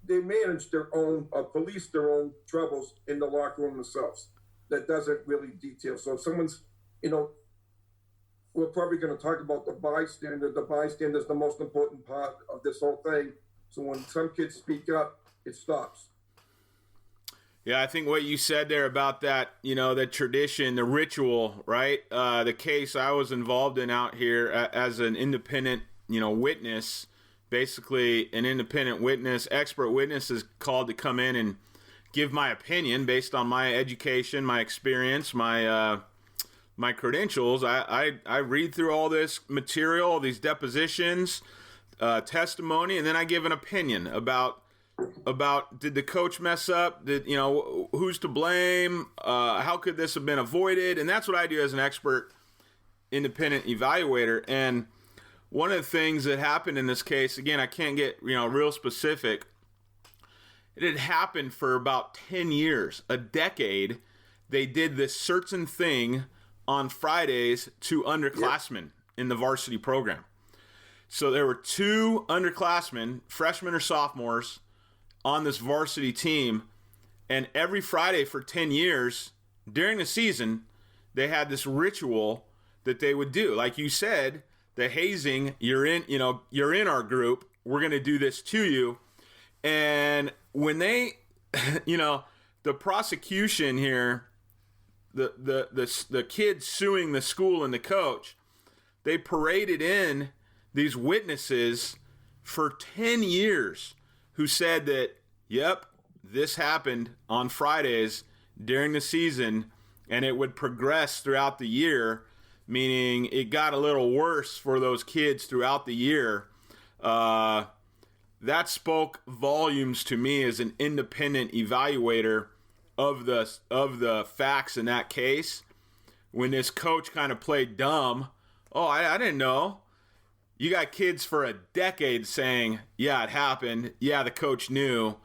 They manage their own, police their own troubles in the locker room themselves. That doesn't really detail. So if someone's, we're probably going to talk about the bystander. The bystander is the most important part of this whole thing. So when some kids speak up, it stops. Yeah, I think what you said there about that, the tradition, the ritual, right? The case I was involved in out here as an independent, witness, basically an independent witness, expert witness is called to come in and give my opinion based on my education, my experience, my credentials. I read through all this material, all these depositions, testimony, and then I give an opinion about about did the coach mess up? Who's to blame? How could this have been avoided? And that's what I do as an expert independent evaluator. And one of the things that happened in this case, again, I can't get real specific. It had happened for about 10 years, a decade. They did this certain thing on Fridays to underclassmen in the varsity program. So there were 2 underclassmen, freshmen or sophomores, on this varsity team, and every Friday for 10 years during the season, they had this ritual that they would do. Like you said, the hazing, you're in our group, we're going to do this to you. And when they, the prosecution here, the kids suing the school and the coach, they paraded in these witnesses for 10 years who said that, yep, this happened on Fridays during the season, and it would progress throughout the year, meaning it got a little worse for those kids throughout the year. That spoke volumes to me as an independent evaluator of the facts in that case. When this coach kind of played dumb, I didn't know. You got kids for a decade saying, yeah, it happened. Yeah, the coach knew.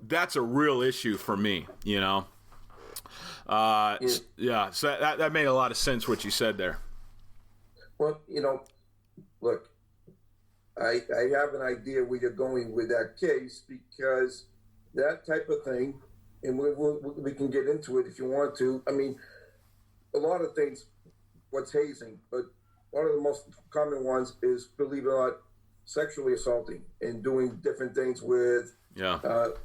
That's a real issue for me, Yeah, so that made a lot of sense what you said there. Well, look, I have an idea where you're going with that case, because that type of thing, and we can get into it if you want to. I mean, a lot of things, what's hazing, but one of the most common ones is, believe it or not, sexually assaulting and doing different things with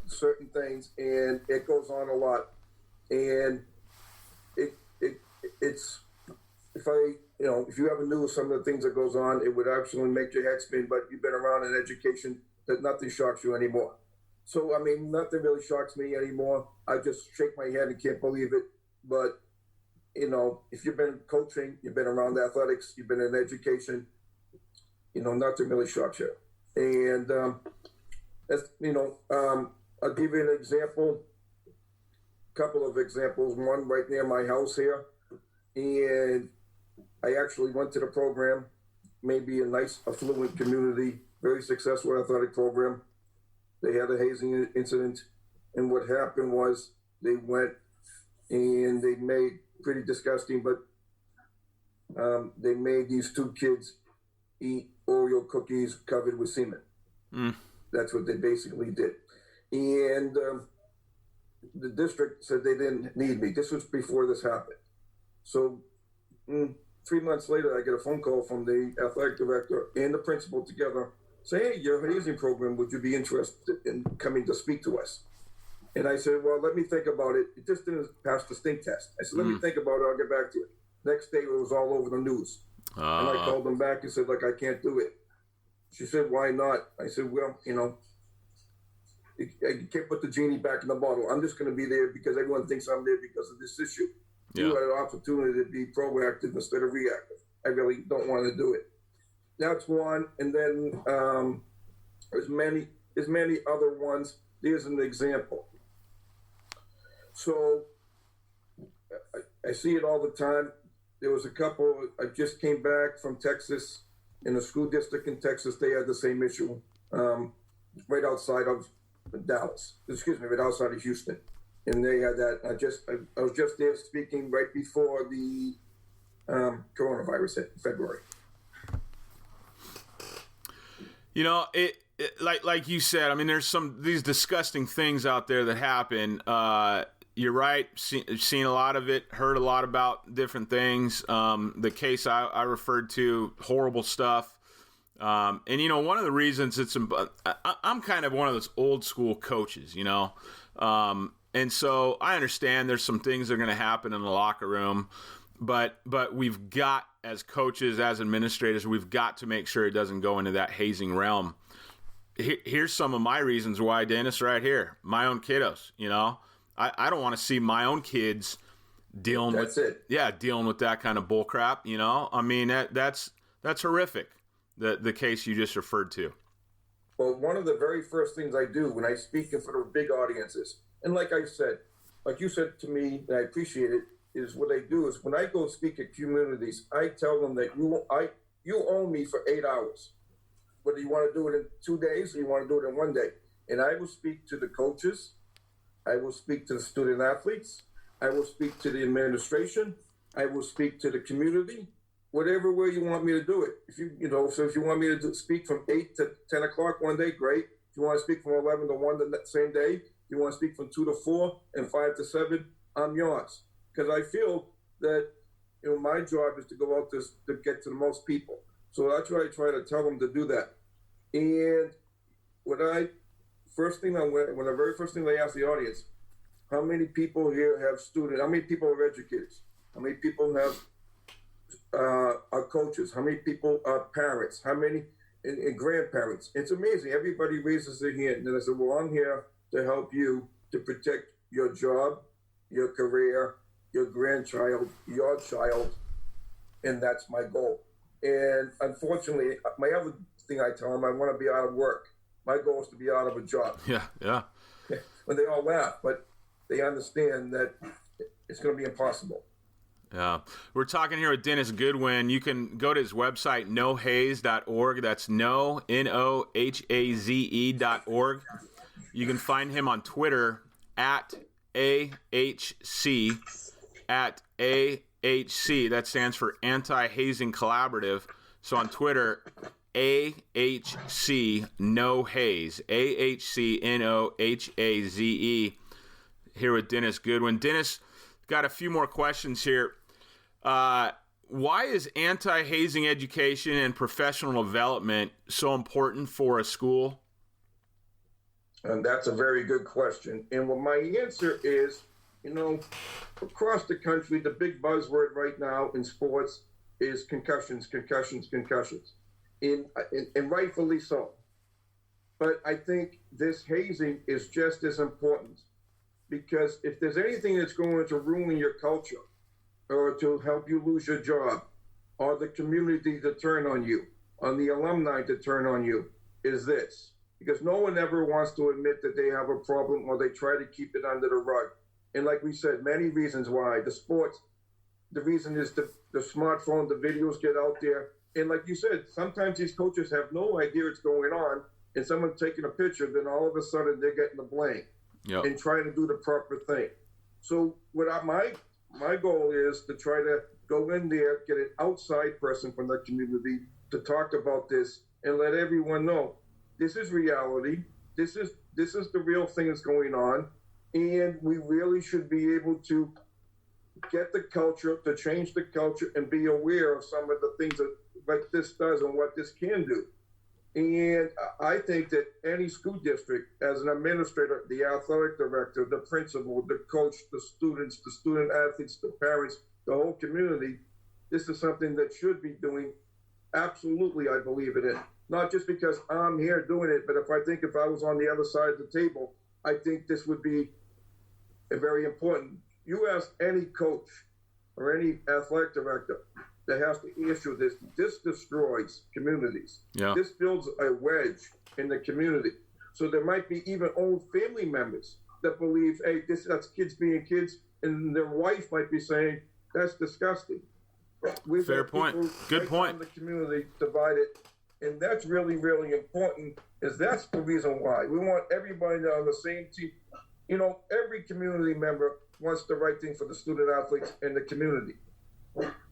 certain things, and it goes on a lot. And it's if you ever knew some of the things that goes on, it would actually make your head spin. But you've been around in education, that nothing shocks you anymore. So I mean, nothing really shocks me anymore. I just shake my head and can't believe it. But if you've been coaching, you've been around athletics, you've been in education, nothing really shocks you. And I'll give you an example, couple of examples. One right near my house here, and I actually went to the program, maybe a nice, affluent community, very successful athletic program. They had a hazing incident, and what happened was they went and they made, pretty disgusting, but they made these 2 kids eat Oreo cookies covered with semen. That's what they basically did. And the district said they didn't need me. This was before this happened. So 3 months later, I get a phone call from the athletic director and the principal together saying, hey, your hazing program, would you be interested in coming to speak to us? And I said, well, let me think about it. It just didn't pass the stink test. I said, let me think about it. I'll get back to you. Next day, it was all over the news. And I called them back and said, I can't do it. She said, why not? I said, well, you can't put the genie back in the bottle. I'm just going to be there because everyone thinks I'm there because of this issue. Yeah. You had an opportunity to be proactive instead of reactive. I really don't want to do it. That's one. And then there's many other ones. Here's an example. So I see it all the time. There was a couple, I just came back from Texas, in a school district in Texas. They had the same issue right outside of Dallas, right outside of Houston. And they had that. I was just there speaking right before the coronavirus hit in February. Like you said, I mean, there's these disgusting things out there that happen. You're right. Seen a lot of it, heard a lot about different things. The case I referred to, horrible stuff. And, one of the reasons I'm kind of one of those old school coaches, and so I understand there's some things that are going to happen in the locker room, but we've got, as coaches, as administrators, we've got to make sure it doesn't go into that hazing realm. Here's some of my reasons why, Dennis, right here. My own kiddos, I don't want to see my own kids dealing with that kind of bull crap, I mean, that's horrific, the case you just referred to. Well, one of the very first things I do when I speak in front of big audiences, and like I said, like you said to me, and I appreciate it, is what I do is when I go speak at communities, I tell them that you own me for 8 hours. Whether you want to do it in 2 days or you want to do it in 1 day. And I will speak to the coaches, I will speak to the student athletes, I will speak to the administration, I will speak to the community, whatever way you want me to do it. If so if you want me to speak from 8 to 10 o'clock 1 day, great. If you want to speak from 11 to 1 the same day, if you want to speak from 2 to 4 and 5 to 7, I'm yours. Because I feel that my job is to go out to get to the most people. So that's why I try to tell them to do that. And when the very first thing I ask the audience, how many people here have students? How many people are educators? How many people have are coaches? How many people are parents? How many and grandparents? It's amazing. Everybody raises their hand. And I said, well, I'm here to help you to protect your job, your career, your grandchild, your child, and that's my goal. And unfortunately, my other thing I tell them, I want to be out of work. My goal is to be out of a job. Yeah. When they all laugh, but they understand that it's going to be impossible. Yeah. We're talking here with Dennis Goodwin. You can go to his website, nohaze.org. That's nohaze.org. You can find him on Twitter at AHC, at AHC. That stands for Anti Hazing Collaborative. So on Twitter, AHC No Haze, AHCNOHAZE. Here with Dennis Goodwin. Dennis, got a few more questions here. Why is anti-hazing education and professional development so important for a school? And that's a very good question. And what my answer is, across the country, the big buzzword right now in sports is concussions. And rightfully so. But I think this hazing is just as important, because if there's anything that's going to ruin your culture or to help you lose your job or the community to turn on you, on the alumni to turn on you, is this. Because no one ever wants to admit that they have a problem, or they try to keep it under the rug. And like we said, many reasons why. The sports, the reason is the smartphone, the videos get out there. And like you said, sometimes these coaches have no idea what's going on, and someone's taking a picture, then all of a sudden they're getting the blame. Yep. And trying to do the proper thing. So what my goal is to try to go in there, get an outside person from the community to talk about this and let everyone know this is reality. This is the real thing that's going on, and we really should be able to get the culture, to change the culture, and be aware of some of the things that like this does and what this can do. And I think that any school district, as an administrator, the athletic director, the principal, the coach, the students, the student athletes, the parents, the whole community, this is something that should be doing. Absolutely, I believe it in. Not just because I'm here doing it, but if I was on the other side of the table, I think this would be very important. You ask any coach or any athletic director that has to issue this destroys communities. Yeah. This builds a wedge in the community. So there might be even old family members that believe, hey, that's kids being kids, and their wife might be saying, that's disgusting. Fair point. Good point. The community divided, and that's really, really important, is that's the reason why. We want everybody on the same team. Every community member wants the right thing for the student athletes and the community.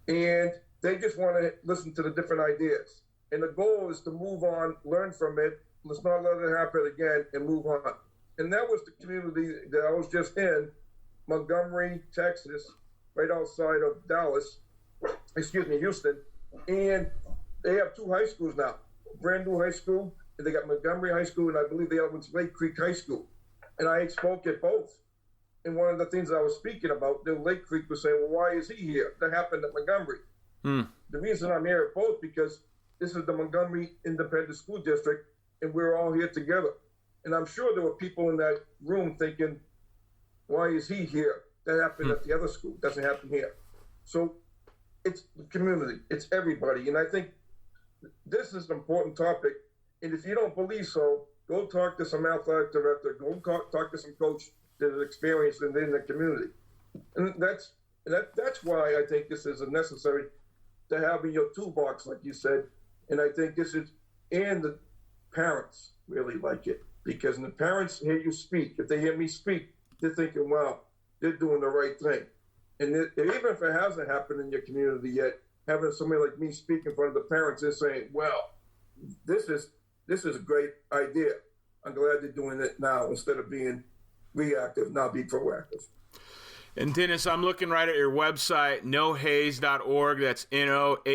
And they just want to listen to the different ideas. And the goal is to move on, learn from it. Let's not let it happen again, and move on. And that was the community that I was just in, Montgomery, Texas, right outside of Houston. And they have 2 high schools now, brand new high school. And they got Montgomery High School, and I believe they have Lake Creek High School. And I spoke at both. And one of the things I was speaking about, the Lake Creek was saying, well, why is he here? That happened at Montgomery. The reason I'm here at both, because this is the Montgomery Independent School District, and we're all here together. And I'm sure there were people in that room thinking, why is he here? That happened at the other school. Doesn't happen here. So it's the community. It's everybody. And I think this is an important topic. And if you don't believe so, go talk to some athletic director, go talk to some coach that is experienced in the community. And that's why I think this is necessary to have in your toolbox, like you said. And I think this is, and the parents really like it, because when the parents hear you speak, if they hear me speak, they're thinking, wow, they're doing the right thing. And even if it hasn't happened in your community yet, having somebody like me speak in front of the parents and saying, well, this is a great idea. I'm glad they're doing it now instead of being reactive, now be proactive. And Dennis, I'm looking right at your website, nohaze.org. That's NOHAZE.org.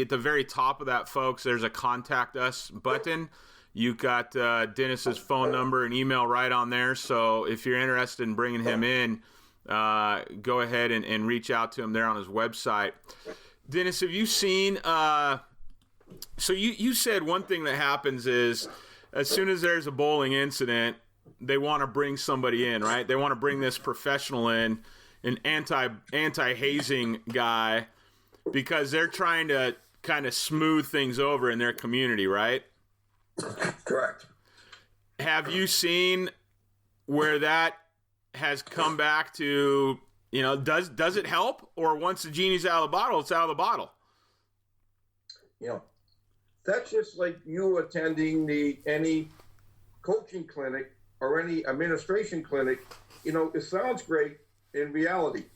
At the very top of that, folks, there's a contact us button. You got Dennis's phone number and email right on there. So if you're interested in bringing him in, go ahead and reach out to him there on his website. Dennis, have you seen, so you said one thing that happens is as soon as there's a bowling incident, they want to bring somebody in, right? They want to bring this professional in, an anti-hazing guy, because they're trying to kind of smooth things over in their community, right? Correct. Have you seen where that has come back to, does it help? Or once the genie's out of the bottle, it's out of the bottle? That's just like you attending any coaching clinic or any administration clinic. It sounds great in reality.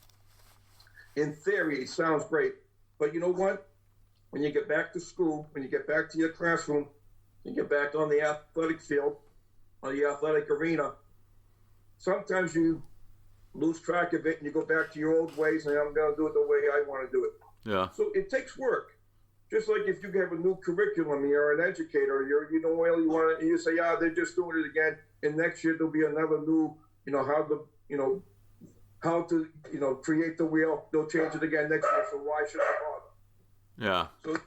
In theory, it sounds great. But you know what? When you get back to school, when you get back to your classroom, you get back on the athletic field, on the athletic arena, sometimes you lose track of it and you go back to your old ways and I'm going to do it the way I want to do it. Yeah. So it takes work. Just like if you have a new curriculum, you're an educator, you say, they're just doing it again. And next year there'll be another new, how to create the wheel. They'll change it again next year. So why should I bother? Yeah. So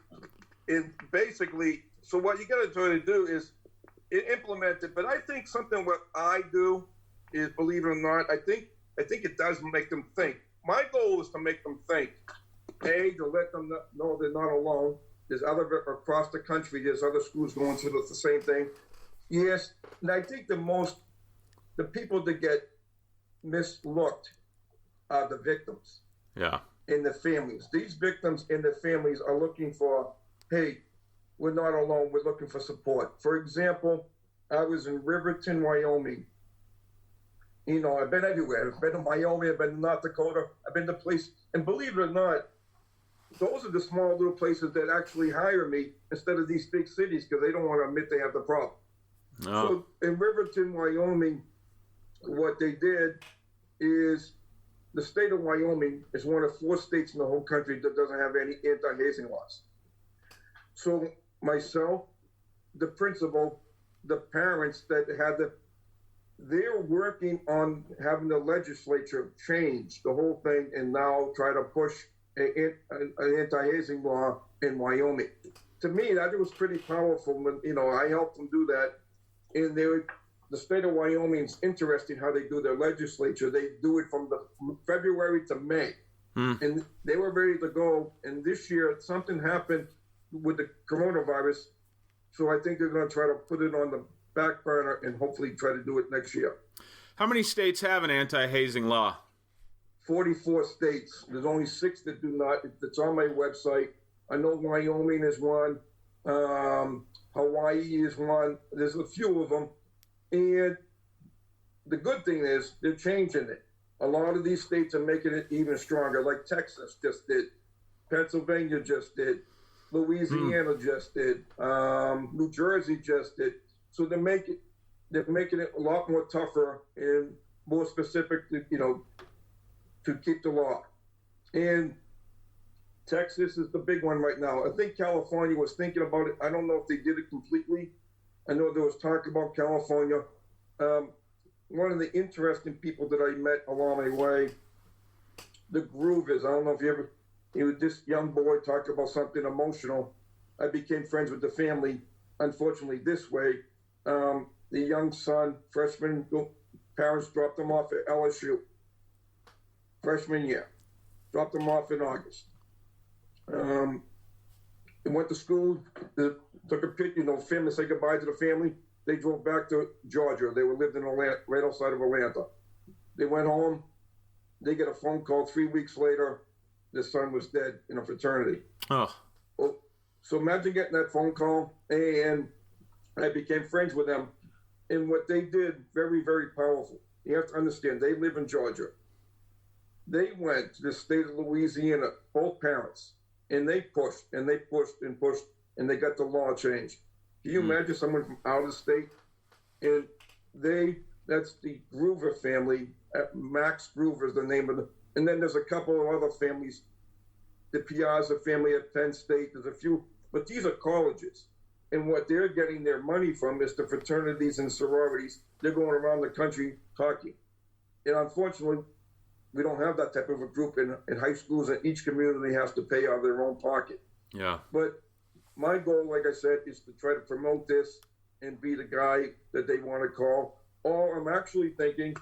so what you got to try to do is implement it. But I think something what I do is, believe it or not, I think it does make them think. My goal is to make them think. To let them know they're not alone. There's across the country, there's other schools going through the same thing. Yes, and I think the people that get mislooked are the victims. Yeah. And the families. These victims and their families are looking for, hey, we're not alone, we're looking for support. For example, I was in Riverton, Wyoming. I've been everywhere. I've been to Wyoming, I've been to North Dakota, I've been to places, and believe it or not, those are the small little places that actually hire me instead of these big cities, because they don't want to admit they have the problem. Oh. So in Riverton, Wyoming, what they did is the state of Wyoming is one of 4 states in the whole country that doesn't have any anti-hazing laws. So myself, the principal, the parents that they're working on having the legislature change the whole thing and now try to push an anti-hazing law in Wyoming. To me, that was pretty powerful when, I helped them do that. And the state of Wyoming is interesting how they do their legislature. They do it from February to May. And they were ready to go. And this year, something happened with the coronavirus. So I think they're going to try to put it on the back burner and hopefully try to do it next year. How many states have an anti-hazing law? 44 states. There's only 6 that do not. It's on my website. I know Wyoming is one. Hawaii is one. There's a few of them. And the good thing is they're changing it. A lot of these states are making it even stronger, like Texas just did. Pennsylvania just did. Louisiana just did. New Jersey just did. So they're making it a lot more tougher and more specific to keep the law. And Texas is the big one right now. I think California was thinking about it. I don't know if they did it completely. I know there was talk about California. One of the interesting people that I met along my way, the Groove is, I don't know if you ever, this young boy talked about something emotional. I became friends with the family, unfortunately, this way. The young son, freshman, parents dropped him off at LSU. Freshman year. Dropped him off in August. They went to school, they took a picture, family, say goodbye to the family. They drove back to Georgia. They were lived in Atlanta, right outside of Atlanta. They went home. They get a phone call 3 weeks later. Their son was dead in a fraternity. Oh. Well, so imagine getting that phone call, and I became friends with them. And what they did, very, very powerful. You have to understand, they live in Georgia. They went to the state of Louisiana, both parents, and they pushed and they pushed and pushed, and they got the law changed. Can you imagine someone from out of state? And that's the Groover family. Max Groover is the name of and then there's a couple of other families, the Piazza family at Penn State. There's a few, but these are colleges. And what they're getting their money from is the fraternities and sororities. They're going around the country talking. And unfortunately, we don't have that type of a group in high schools, and each community has to pay out of their own pocket. Yeah. But my goal, like I said, is to try to promote this and be the guy that they want to call. Or I'm actually thinking,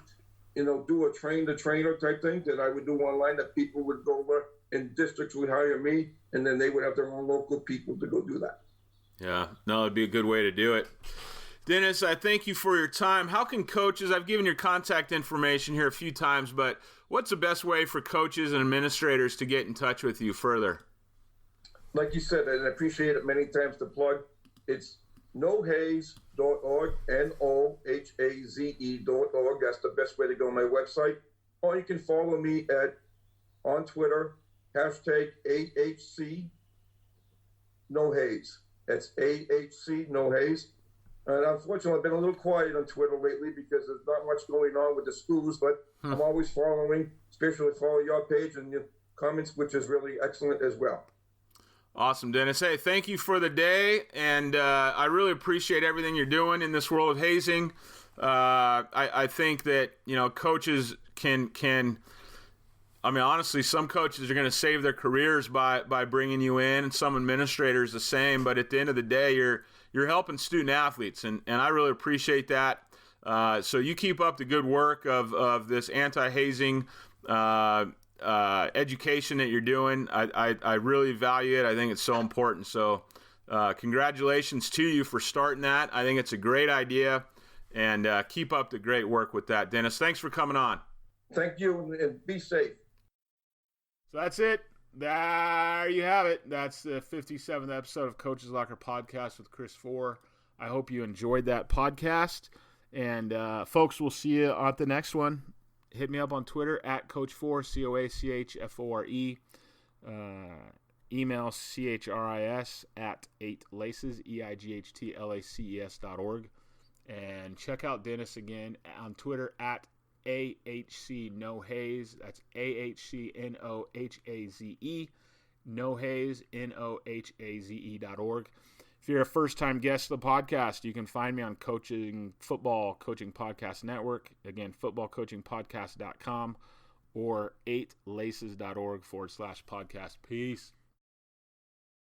do a train-the-trainer type thing that I would do online, that people would go over and districts would hire me, and then they would have their own local people to go do that. Yeah, no, it'd be a good way to do it. Dennis, I thank you for your time. How can coaches, I've given your contact information here a few times, but what's the best way for coaches and administrators to get in touch with you further? Like you said, and I appreciate it many times to plug, it's nohaze.org, NOHAZE.org. That's the best way to go on my website. Or you can follow me on Twitter, #AHC NoHaze. That's AHC NoHaze. And unfortunately, I've been a little quiet on Twitter lately because there's not much going on with the schools, but I'm always following, especially follow your page and your comments, which is really excellent as well. Awesome, Dennis. Hey, thank you for the day, and I really appreciate everything you're doing in this world of hazing. I think that, coaches can honestly, some coaches are going to save their careers by bringing you in, and some administrators the same, but at the end of the day, you're helping student athletes, and I really appreciate that. So you keep up the good work of this anti-hazing education that you're doing. I really value it. I think it's so important. So congratulations to you for starting that. I think it's a great idea, and keep up the great work with that. Dennis, thanks for coming on. Thank you, and be safe. So that's it. There you have it. That's the 57th episode of Coach's Locker Podcast with Chris Fore. I hope you enjoyed that podcast. And folks, we'll see you at the next one. Hit me up on Twitter at Coach Fore, COACHFORE. Email CHRIS at 8laces, EIGHTLACES.org. And check out Dennis again on Twitter at AHC NoHaze. That's AHCNOHAZE. NoHaze, NOHAZE.org. If you're a first-time guest of the podcast, you can find me on Football Coaching Podcast Network. Again, footballcoachingpodcast.com or 8laces.org/podcast. Peace.